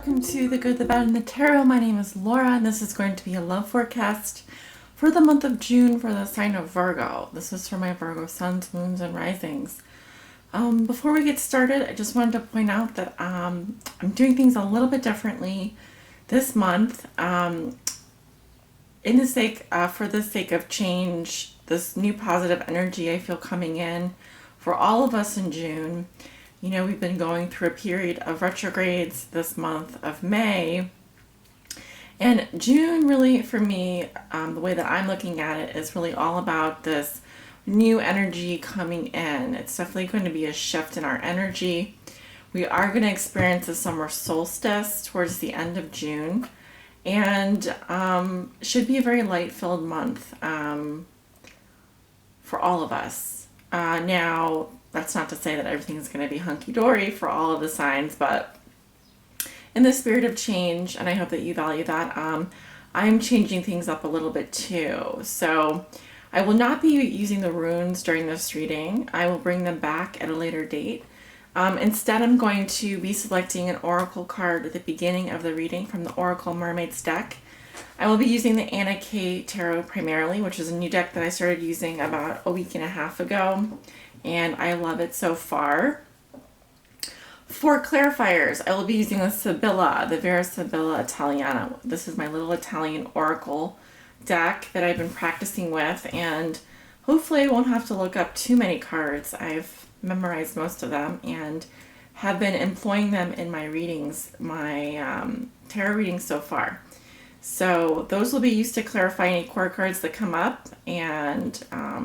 welcome to The Good, the Bad, and the Tarot. My name is Laura, and this is going to be a love forecast for the month of June for the sign of Virgo. This is for my Virgo suns, moons, and risings. Before we get started, I just wanted to point out that I'm doing things a little bit differently this month. For the sake of change, this new positive energy I feel coming in for all of us in June. You know, we've been going through a period of retrogrades this month of May. And June really, for me, the way that I'm looking at it is really all about this new energy coming in. It's definitely going to be a shift in our energy. We are going to experience a summer solstice towards the end of June. And should be a very light-filled month for all of us. Now, that's not to say that everything's going to be hunky-dory for all of the signs, but in the spirit of change, and I hope that you value that, I'm changing things up a little bit too. So I will not be using the runes during this reading. I will bring them back at a later date. Instead, I'm going to be selecting an oracle card at the beginning of the reading from the Oracle Mermaids deck. I will be using the Anna K Tarot primarily, which is a new deck that I started using about a week and a half ago, and I love it so far. For clarifiers, I will be using the Sibilla, the Vera Sibilla Italiana. This is my little Italian oracle deck that I've been practicing with, and hopefully I won't have to look up too many cards. I've memorized most of them and have been employing them in my readings, my tarot readings so far. So those will be used to clarify any core cards that come up and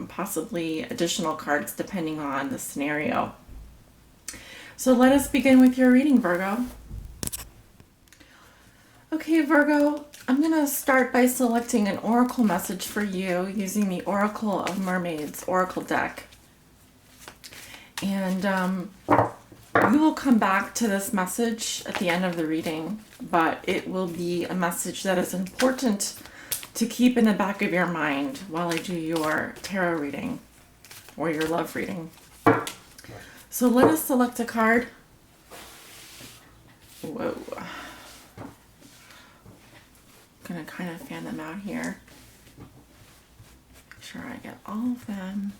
possibly additional cards depending on the scenario. So let us begin with your reading, Virgo. Okay, Virgo, I'm going to start by selecting an oracle message for you using the Oracle of Mermaids oracle deck. And we will come back to this message at the end of the reading, but it will be a message that is important to keep in the back of your mind while I do your tarot reading or your love reading. So let us select a card. Whoa. I'm going to kind of fan them out here. Make sure I get all of them.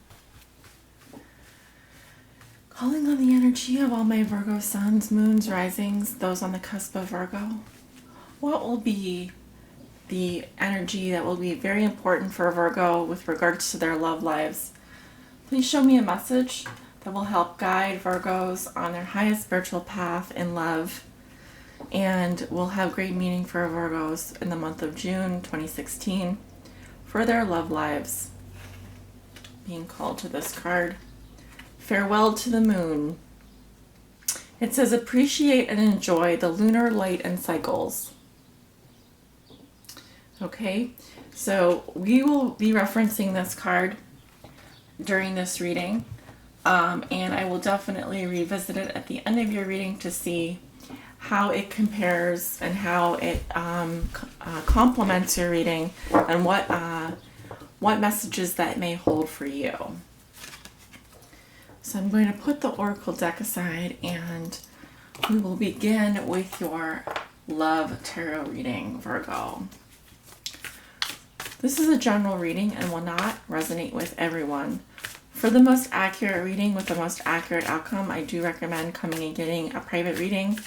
Calling on the energy of all my Virgo suns, moons, risings, those on the cusp of Virgo. What will be the energy that will be very important for Virgo with regards to their love lives? Please show me a message that will help guide Virgos on their highest spiritual path in love and will have great meaning for Virgos in the month of June 2016 for their love lives. Being called to this card. Farewell to the moon. It says, appreciate and enjoy the lunar light and cycles. Okay, so we will be referencing this card during this reading, and I will definitely revisit it at the end of your reading to see how it compares and how it complements your reading and what messages that may hold for you. So I'm going to put the oracle deck aside and we will begin with your love tarot reading, Virgo. This is a general reading and will not resonate with everyone. For the most accurate reading with the most accurate outcome, I do recommend coming and getting a private reading.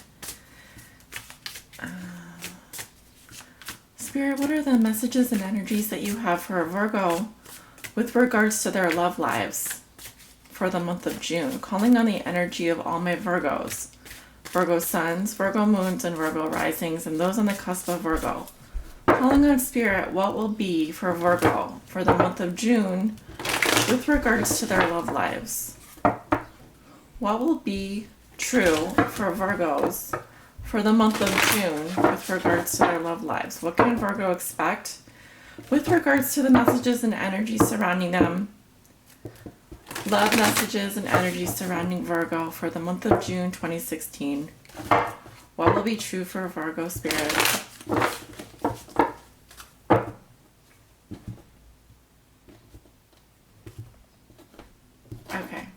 Spirit, what are the messages and energies that you have for Virgo with regards to their love lives for the month of June? Calling on the energy of all my Virgos, Virgo suns, Virgo moons, and Virgo risings, and those on the cusp of Virgo. Calling on Spirit, what will be for Virgo for the month of June with regards to their love lives? What will be true for Virgos for the month of June with regards to their love lives? What can Virgo expect with regards to the messages and energy surrounding them? Love messages and energy surrounding Virgo for the month of June 2016. What will be true for Virgo Spirit? Okay.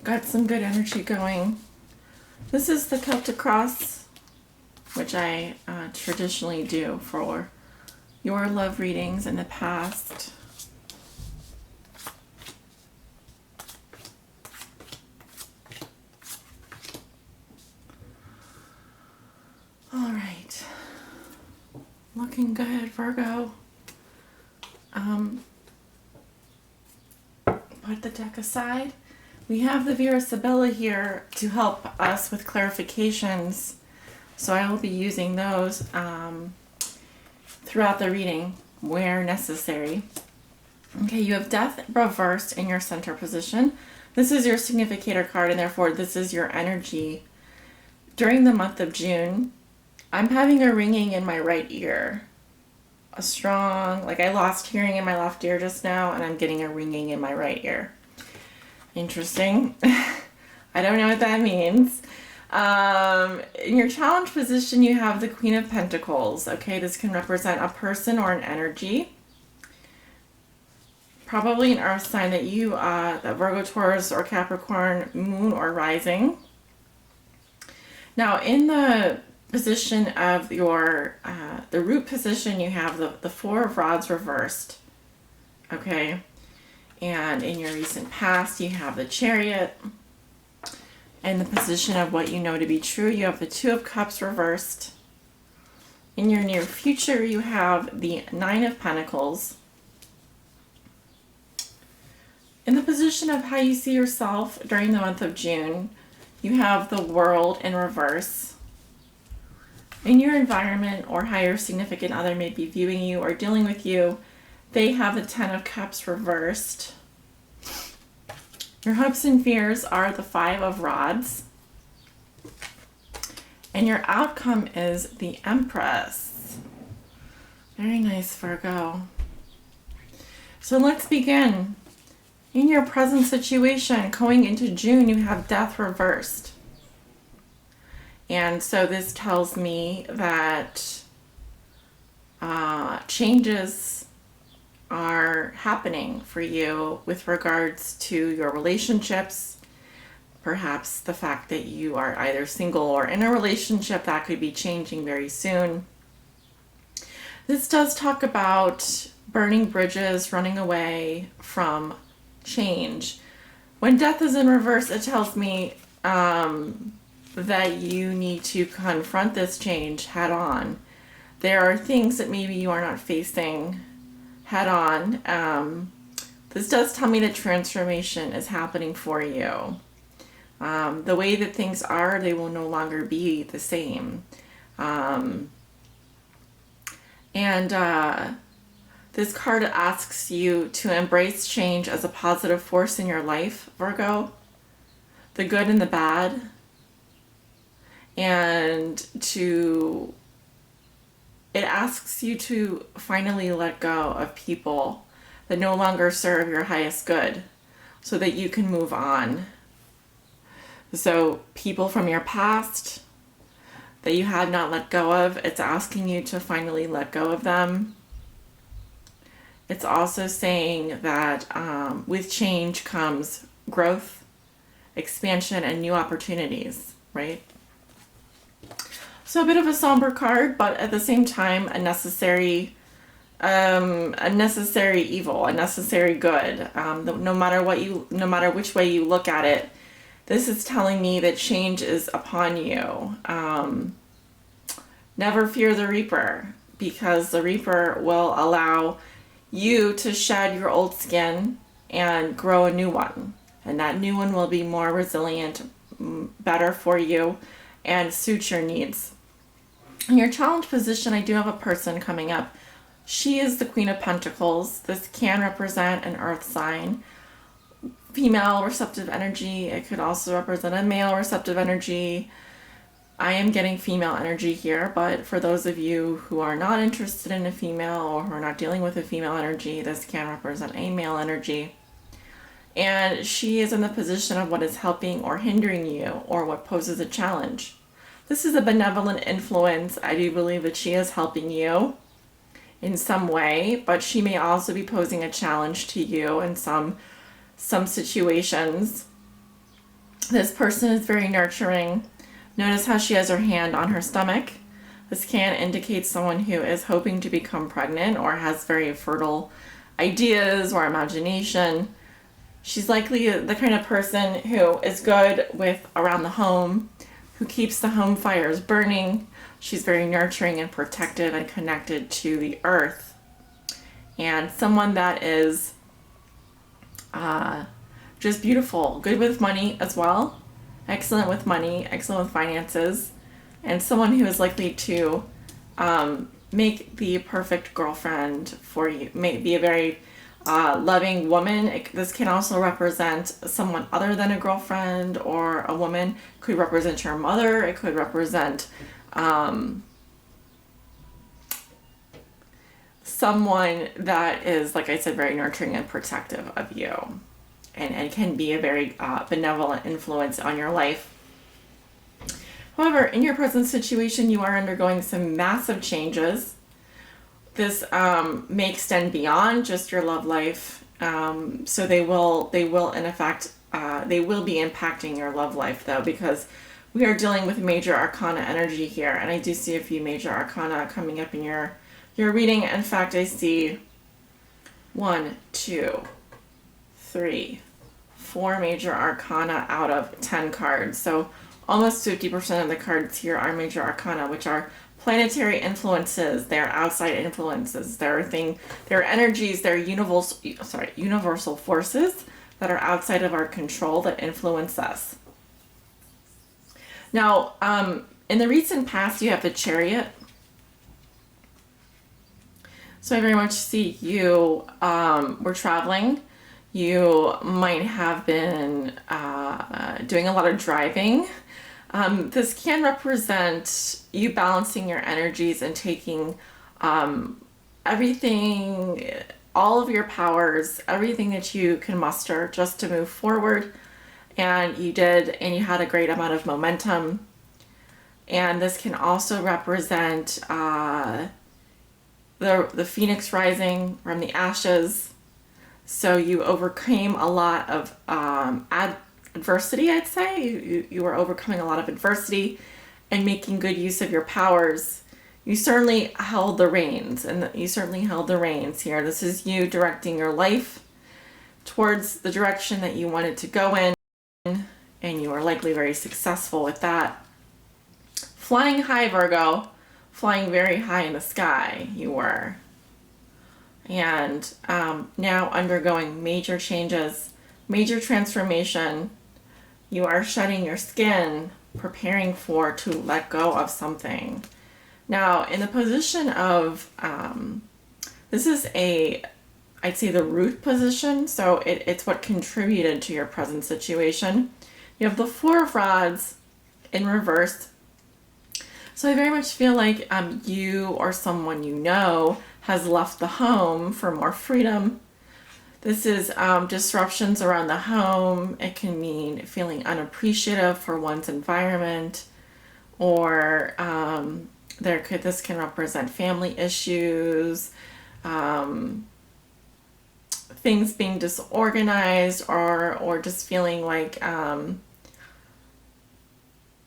Got some good energy going. This is the Celtic cross which I traditionally do for your love readings in the past. All right. Looking good, Virgo. Put the deck aside. We have the Vera Sibilla here to help us with clarifications. So I will be using those throughout the reading where necessary. Okay, you have Death reversed in your center position. This is your significator card, and therefore this is your energy. During the month of June, I'm having a ringing in my right ear. A strong, like I lost hearing in my left ear just now, and I'm getting a ringing in my right ear. Interesting. I don't know what that means. In your challenge position, you have the Queen of Pentacles. Okay, this can represent a person or an energy. Probably an earth sign that you, that Virgo, Taurus, or Capricorn, moon, or rising. Now, in the position of your, the root position, you have the Four of Rods reversed. Okay. And in your recent past, you have the Chariot. In the position of what you know to be true, you have the Two of Cups reversed. In your near future, you have the Nine of Pentacles. In the position of how you see yourself during the month of June, you have the World in reverse. In your environment, or how your significant other may be viewing you or dealing with you, they have the Ten of Cups reversed. Your hopes and fears are the Five of Rods. And your outcome is the Empress. Very nice, Virgo. So let's begin. In your present situation, going into June, you have Death reversed. And so this tells me that changes are happening for you with regards to your relationships. Perhaps the fact that you are either single or in a relationship, that could be changing very soon. This does talk about burning bridges, running away from change. When Death is in reverse, it tells me that you need to confront this change head on. There are things that maybe you are not facing head on. This does tell me that transformation is happening for you. The way that things are, they will no longer be the same. This card asks you to embrace change as a positive force in your life, Virgo. The good and the bad. And it asks you to finally let go of people that no longer serve your highest good so that you can move on. So people from your past that you had not let go of, it's asking you to finally let go of them. It's also saying that with change comes growth, expansion, and new opportunities, right? So a bit of a somber card, but at the same time, a necessary evil, a necessary good. No matter which way you look at it, this is telling me that change is upon you. Never fear the Reaper, because the Reaper will allow you to shed your old skin and grow a new one. And that new one will be more resilient, better for you, and suit your needs. In your challenge position, I do have a person coming up. She is the Queen of Pentacles. This can represent an earth sign. Female receptive energy. It could also represent a male receptive energy. I am getting female energy here, but for those of you who are not interested in a female or who are not dealing with a female energy, this can represent a male energy. And she is in the position of what is helping or hindering you, or what poses a challenge. This is a benevolent influence. I do believe that she is helping you in some way, but she may also be posing a challenge to you in some situations. This person is very nurturing. Notice how she has her hand on her stomach. This can indicate someone who is hoping to become pregnant or has very fertile ideas or imagination. She's likely the kind of person who is good with around the home, who keeps the home fires burning. She's very nurturing and protective and connected to the earth. And someone that is just beautiful, good with money as well, excellent with money, excellent with finances, and someone who is likely to make the perfect girlfriend for you, may be a very loving woman. This can also represent someone other than a girlfriend or a woman. It could represent your mother. It could represent someone that is, like I said, very nurturing and protective of you, and can be a very benevolent influence on your life. However, in your present situation, you are undergoing some massive changes. This may extend beyond just your love life. So they will in effect, they will be impacting your love life though, because we are dealing with major arcana energy here. And I do see a few major arcana coming up in your reading. In fact, I see 1, 2, 3, 4 major arcana out of 10 cards. So almost 50% of the cards here are major arcana, which are planetary influences. They're outside influences. They're energies. They're universal forces that are outside of our control that influence us. Now, in the recent past, you have the Chariot. So I very much see you were traveling. You might have been doing a lot of driving. This can represent you balancing your energies and taking everything, all of your powers, everything that you can muster just to move forward. And you did, and you had a great amount of momentum. And this can also represent the phoenix rising from the ashes. So you overcame a lot of adversity, I'd say. You were overcoming a lot of adversity and making good use of your powers. You certainly held the reins, and you certainly held the reins here. This is you directing your life towards the direction that you wanted to go in, and you were likely very successful with that. Flying high, Virgo. Flying very high in the sky, you were. And now undergoing major changes, major transformation. You are shedding your skin, preparing to let go of something. Now, in the position of, this is I'd say the root position, so it's what contributed to your present situation. You have the Four of Rods in reverse. So I very much feel like you or someone you know has left the home for more freedom. This is disruptions around the home. It can mean feeling unappreciative for one's environment, or this can represent family issues, things being disorganized, or just feeling like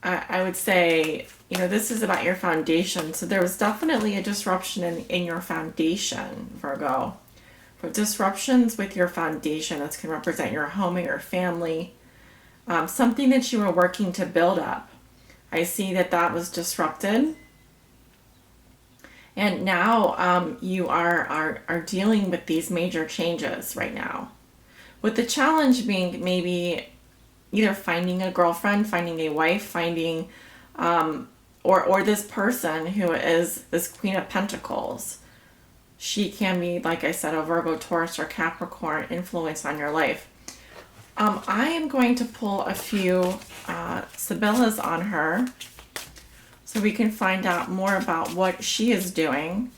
I would say, this is about your foundation. So there was definitely a disruption in your foundation, Virgo. For disruptions with your foundation, this can represent your home or your family. Something that you were working to build up. I see that was disrupted. And now you are dealing with these major changes right now. With the challenge being maybe either finding a girlfriend, finding a wife, finding, or this person who is this Queen of Pentacles. She can be, like I said, a Virgo, Taurus, or Capricorn influence on your life. I am going to pull a few Sibyllas on her so we can find out more about what she is doing,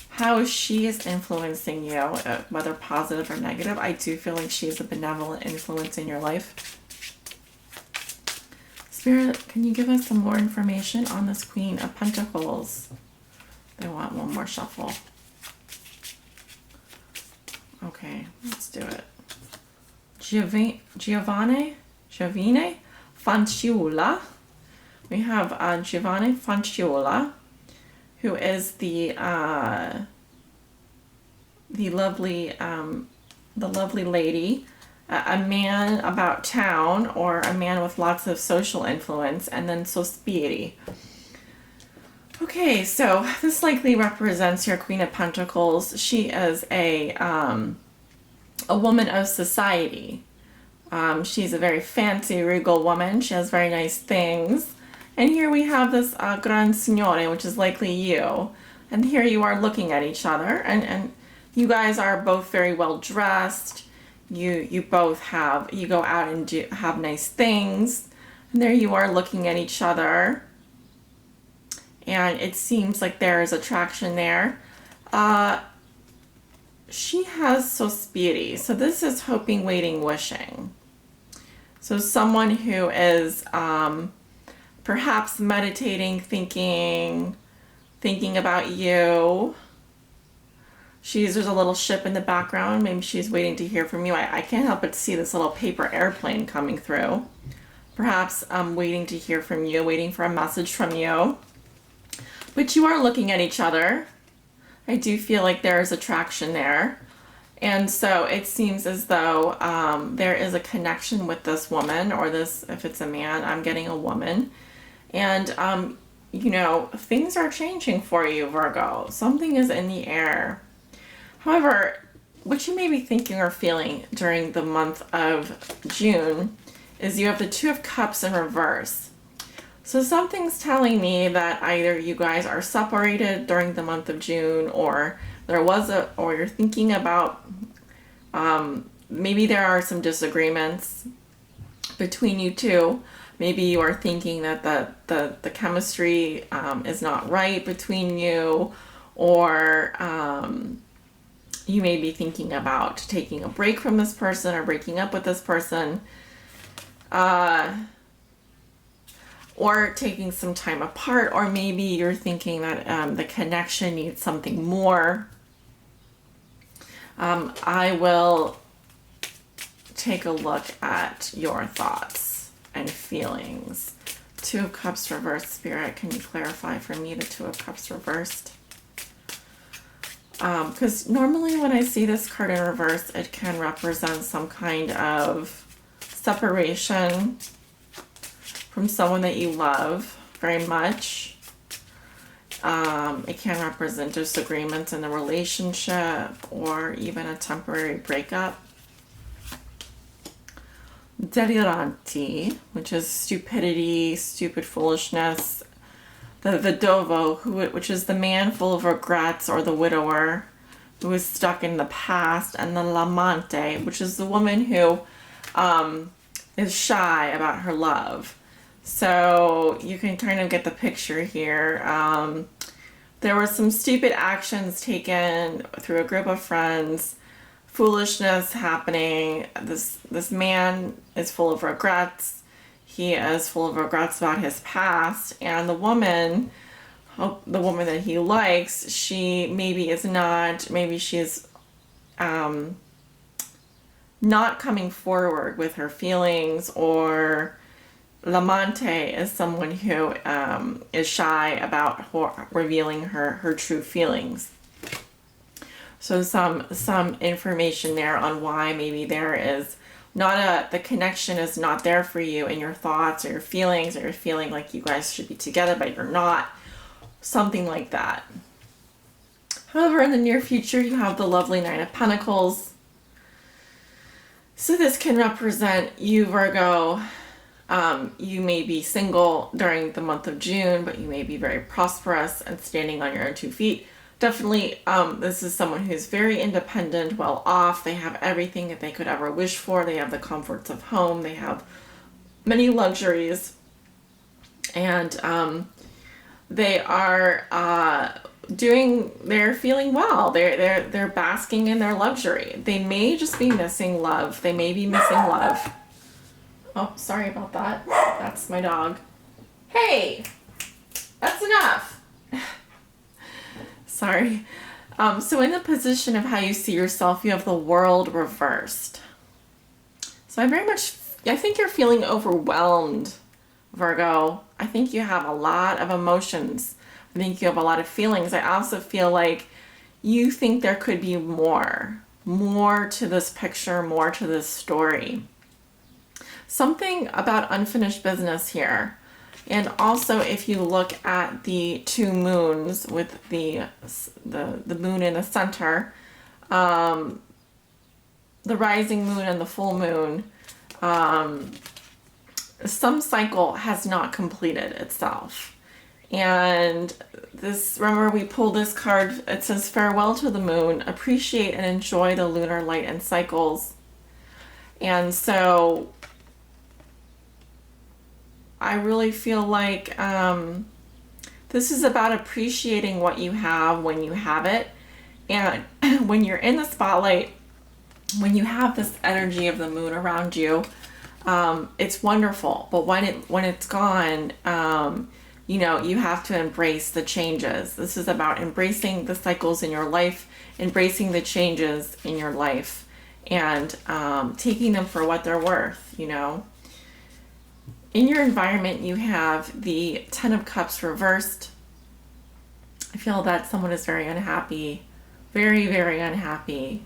how she is influencing you, whether positive or negative. I do feel like she is a benevolent influence in your life. Spirit, can you give us some more information on this Queen of Pentacles? I want one more shuffle. Okay, let's do it. Giovanni Fanciulla. We have Giovanni Fanciulla. who is the lovely lady, a man about town, or a man with lots of social influence, and then Sospiri. Okay, so this likely represents your Queen of Pentacles. She is a woman of society. She's a very fancy, regal woman. She has very nice things. And here we have this Gran Signore, which is likely you. And here you are looking at each other, and you guys are both very well dressed. You both you go out and have nice things. And there you are looking at each other. And it seems like there is attraction there. She has Sospiri. So this is hoping, waiting, wishing. So someone who is perhaps meditating, thinking about you. There's a little ship in the background. Maybe she's waiting to hear from you. I can't help but see this little paper airplane coming through. Perhaps waiting to hear from you, waiting for a message from you. But you are looking at each other. I do feel like there is attraction there. And so it seems as though there is a connection with this woman, or this, if it's a man, I'm getting a woman. And, things are changing for you, Virgo. Something is in the air. However, what you may be thinking or feeling during the month of June is you have the Two of Cups in reverse. So something's telling me that either you guys are separated during the month of June, or or you're thinking about, maybe there are some disagreements between you two. Maybe you are thinking that the chemistry is not right between you, or you may be thinking about taking a break from this person or breaking up with this person. Or taking some time apart, or maybe you're thinking that the connection needs something more. I will take a look at your thoughts and feelings. Two of Cups reversed. Spirit, can you clarify for me the Two of Cups reversed? Because normally when I see this card in reverse, it can represent some kind of separation from someone that you love very much. It can represent disagreements in the relationship, or even a temporary breakup. Deliranti, which is stupidity, stupid foolishness. The Dovo, which is the man full of regrets, or the widower who is stuck in the past. And the L'amante, which is the woman who is shy about her love. So you can kind of get the picture here. There were some stupid actions taken through a group of friends, foolishness happening. This man is full of regrets. He is full of regrets about his past, and the woman that he likes, she's not coming forward with her feelings, or L'amante is someone who is shy about revealing her true feelings. So some information there on why maybe there is the connection is not there for you in your thoughts or your feelings, or you're feeling like you guys should be together but you're not. Something like that. However, in the near future, you have the lovely Nine of Pentacles. So this can represent you, Virgo. You may be single during the month of June, but you may be very prosperous and standing on your own 2 feet. Definitely, this is someone who's very independent, well off. They have everything that they could ever wish for. They have the comforts of home. They have many luxuries. And they are they're feeling well. They're basking in their luxury. They may just be missing love. They may be missing love. Oh, sorry about that. That's my dog. Hey, that's enough. Sorry. So in the position of how you see yourself, you have the World reversed. So I think you're feeling overwhelmed, Virgo. I think you have a lot of emotions I think you have a lot of feelings. I also feel like you think there could be more to this picture, more to this story. Something about unfinished business here. And also, if you look at the two moons with the moon in the center, the rising moon and the full moon, some cycle has not completed itself. And this, remember we pulled this card, it says farewell to the moon, appreciate and enjoy the lunar light and cycles. And so I really feel like this is about appreciating what you have when you have it. And when you're in the spotlight, when you have this energy of the moon around you, it's wonderful. But when it's gone, you know, you have to embrace the changes. This is about embracing the cycles in your life, embracing the changes in your life, and taking them for what they're worth, you know. In your environment, you have the Ten of Cups reversed. I feel that someone is very unhappy, very, very unhappy.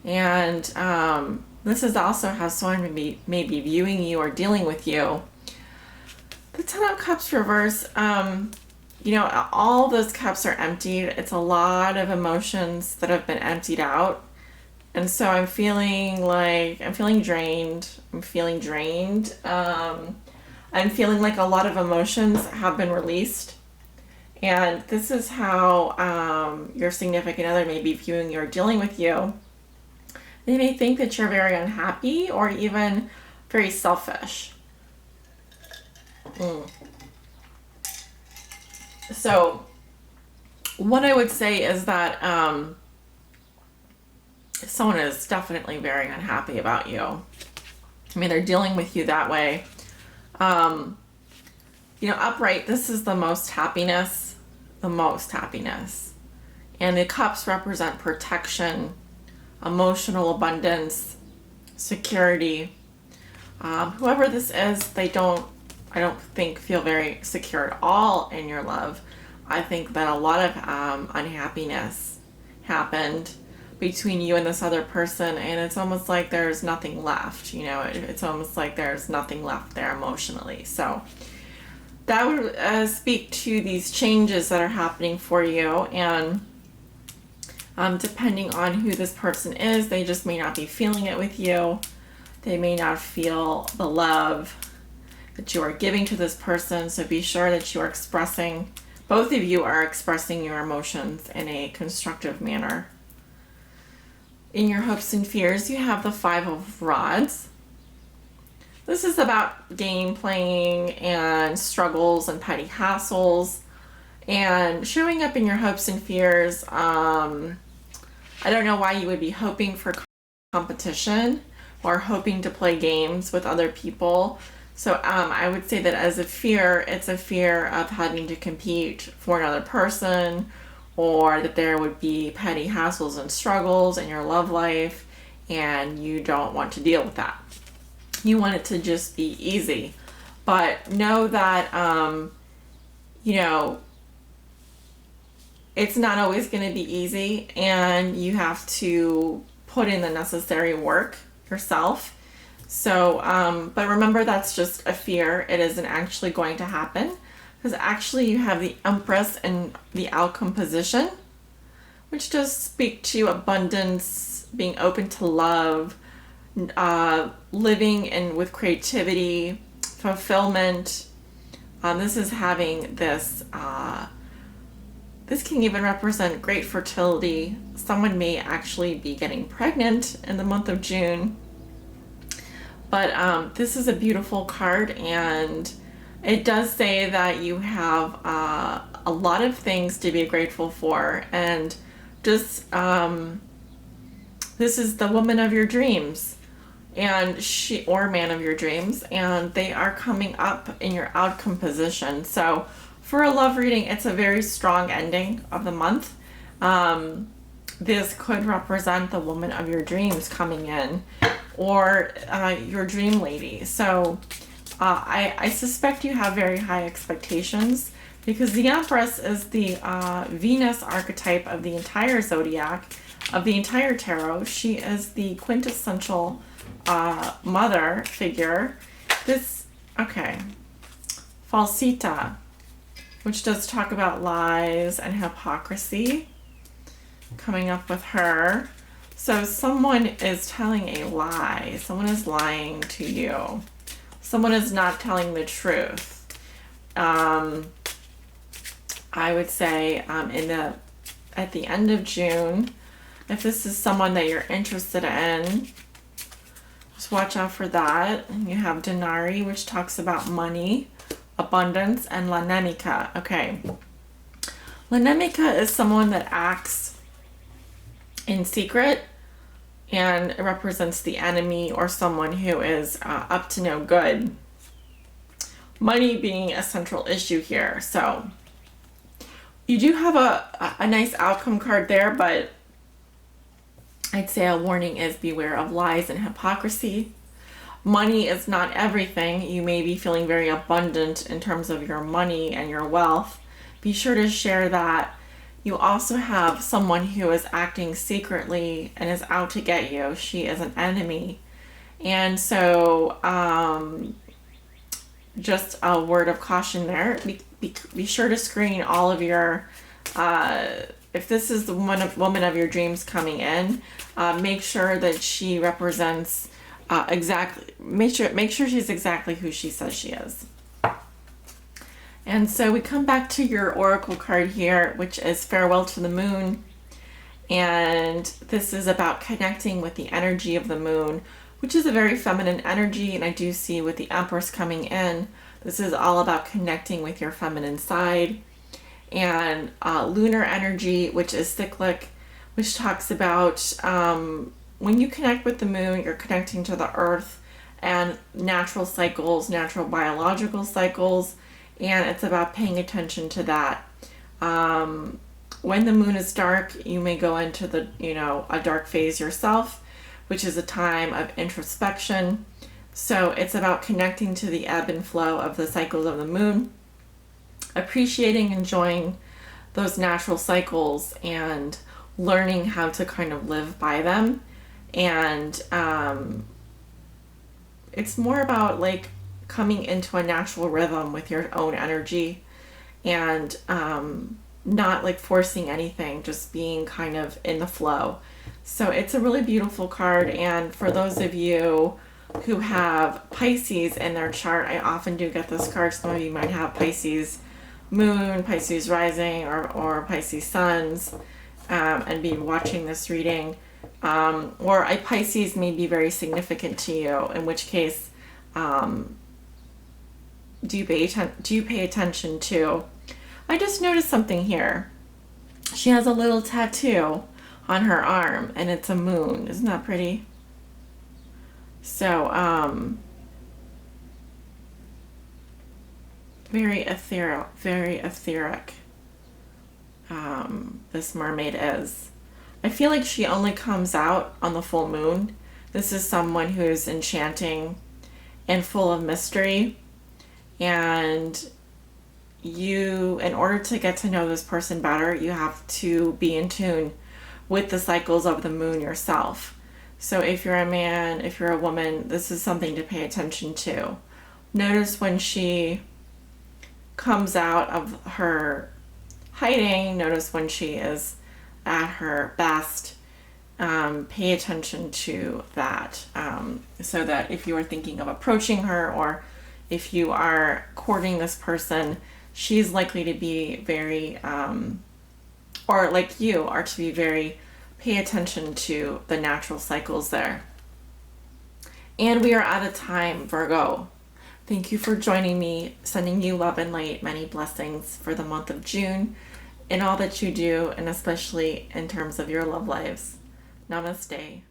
And this is also how someone may be viewing you or dealing with you. The Ten of Cups reverse, you know, all those cups are emptied. It's a lot of emotions that have been emptied out. And so I'm feeling drained. I'm feeling like a lot of emotions have been released. And this is how your significant other may be viewing you or dealing with you. They may think that you're very unhappy or even very selfish. So what I would say is that someone is definitely very unhappy about you. I mean, they're dealing with you that way. You know, upright, this is the most happiness. And the cups represent protection, emotional abundance, security. Whoever this is, I don't think feel very secure at all in your love. I think that a lot of unhappiness happened between you and this other person, and it's almost like there's nothing left, you know. It's almost like there's nothing left there emotionally. So that would speak to these changes that are happening for you, and depending on who this person is, they just may not be feeling it with you. They may not feel the love that you are giving to this person. So be sure that you are both of you are expressing your emotions in a constructive manner. In your hopes and fears, you have the Five of Rods. This is about game playing and struggles and petty hassles and showing up in your hopes and fears. I don't know why you would be hoping for competition or hoping to play games with other people. So I would say that as a fear, it's a fear of having to compete for another person, or that there would be petty hassles and struggles in your love life, and you don't want to deal with that. You want it to just be easy. But know that, you know, it's not always going to be easy, and you have to put in the necessary work yourself. So, but remember, that's just a fear. It isn't actually going to happen, because actually you have the Empress in the outcome position, which does speak to abundance, being open to love, living in with creativity, fulfillment. This is having this, this can even represent great fertility. Someone may actually be getting pregnant in the month of June. But this is a beautiful card, and it does say that you have a lot of things to be grateful for, and just this is the woman of your dreams, and or man of your dreams, and they are coming up in your outcome position. So for a love reading, it's a very strong ending of the month. This could represent the woman of your dreams coming in, or your dream lady. So I suspect you have very high expectations because the Empress is the Venus archetype of the entire zodiac, of the entire tarot. She is the quintessential mother figure. This, okay, Falsita, which does talk about lies and hypocrisy, coming up with her. So someone is telling a lie. Someone is lying to you. Someone is not telling the truth. I would say at the end of June, if this is someone that you're interested in, just watch out for that. And you have Denari, which talks about money, abundance, and La Nemica. Okay. La Nemica is someone that acts in secret, and it represents the enemy or someone who is up to no good. Money being a central issue here. So you do have a nice outcome card there, but I'd say a warning is beware of lies and hypocrisy. Money is not everything. You may be feeling very abundant in terms of your money and your wealth. Be sure to share that. You also have someone who is acting secretly and is out to get you. She is an enemy. And so just a word of caution there. Be sure to screen all of your, if this is the woman of your dreams coming in, make sure that she represents make sure she's exactly who she says she is. And so we come back to your oracle card here, which is Farewell to the Moon. And this is about connecting with the energy of the moon, which is a very feminine energy. And I do see with the Empress coming in, this is all about connecting with your feminine side. And Lunar Energy, which is cyclic, which talks about when you connect with the moon, you're connecting to the earth and natural cycles, natural biological cycles. And it's about paying attention to that. When the moon is dark, you may go into a dark phase yourself, which is a time of introspection. So it's about connecting to the ebb and flow of the cycles of the moon, appreciating, enjoying those natural cycles, and learning how to kind of live by them. And it's more about like coming into a natural rhythm with your own energy, and not like forcing anything, just being kind of in the flow. So it's a really beautiful card. And for those of you who have Pisces in their chart, I often do get this card. Some of you might have Pisces moon, Pisces rising, or Pisces suns, and be watching this reading. Or a Pisces may be very significant to you, in which case do you pay attention to? I just noticed something here. She has a little tattoo on her arm, and it's a moon. Isn't that pretty? So very ethereal, very etheric. This mermaid is. I feel like she only comes out on the full moon. This is someone who's enchanting and full of mystery. And you, in order to get to know this person better, you have to be in tune with the cycles of the moon yourself. So if you're a man, if you're a woman, this is something to pay attention to. Notice when she comes out of her hiding, notice when she is at her best. Pay attention to that, so that if you are thinking of approaching her, or if you are courting this person, she's likely to be very, or like you are to be very, pay attention to the natural cycles there. And we are out of time, Virgo. Thank you for joining me, sending you love and light, many blessings for the month of June in all that you do, and especially in terms of your love lives. Namaste.